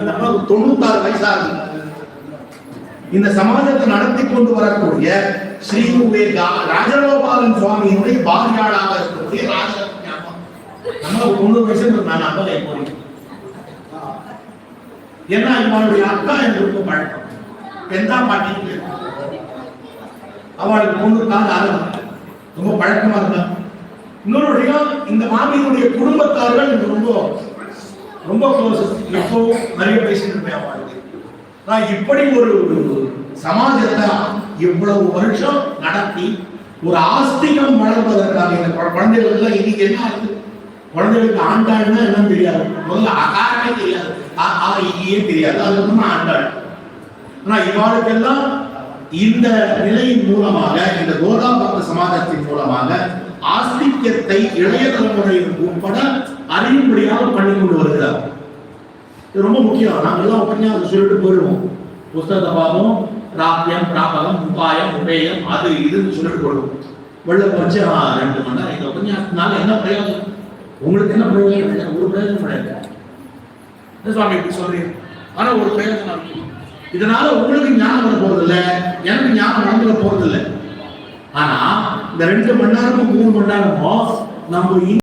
96 வயசாகுது. இந்த சமாஜத்தை நடத்தி கொண்டு வரக்கூடிய ஸ்ரீ ராஜகோபாலன் சுவாமியினுடைய பாரியாளாக இருக்கக்கூடிய ராஜலட்சுமி அம்மா நம்ம 90 வயசுல நான் நம்பலை போறேன். ஏன்னா இவளுடைய அக்கா எனக்கு ரொம்ப பழக்கம். பெந்தா பாட்டி அவளுக்கு 90 கால ஆரம்பம் ரொம்ப பழக்கமா இருந்தா. இன்னொரு விஷயம், இந்த மாமியினுடைய குடும்பத்தார்கள் எனக்கு ரொம்ப ரொம்ப க்ளோஸ். எப்போ நிறைய பேசிட்டு இருப்பேன் அவளுக்கு. நான் இப்படி ஒரு சமாஜத்தை இவ்வளவு வருஷம் நடத்தி ஒரு ஆஸ்திகம் வளர்ப்பதற்காக இந்த குழந்தைகள் இன்னைக்கு என்ன ஆகுது? குழந்தைகளுக்கு ஆண்டாள்னா என்னன்னு தெரியாது. முதல்ல அகாரமே தெரியாது, தெரியாது, அதுக்கப்புறமா ஆண்டாள். ஆனா இவாளுக்கெல்லாம் இந்த நிலையின் மூலமாக, இந்த கோதா பக்த சமாஜத்தின் மூலமாக ஆஸ்திகத்தை இளைய தலைமுறையின் உட்பட அறியும்படியாக பண்ணி கொண்டு வருகிறார். இது ரொம்ப முக்கியம். நாங்கள் எல்லாம் உபன்யாசம் சொல்லிட்டு போயிடுவோம். புஸ்தகத்தை பார்ப்போம், பிராப்தியம், பிராபகம், உபாயம், உபேயம், அது இதுன்னு சொல்லிட்டு போடுவோம். வெள்ள பட்ச 2 மணி நேரம். இந்த உபன்யாசத்தினால என்ன பிரயோஜனம்? உங்களுக்கு என்ன பிரயோஜனம் இல்லை? ஒரு பிரயோஜனம் கிடையாது. சுவாமி இப்படி சொல்றீங்க, ஆனா ஒரு பிரயோஜனம் இருக்கு. இதனால உங்களுக்கு ஞானம் வர போறது இல்லை, எனக்கு ஞானம் வளர்ந்துட போறது இல்லை. ஆனா இந்த 2 மணி நேரமும் 3 மணி நேரமும் நம்ம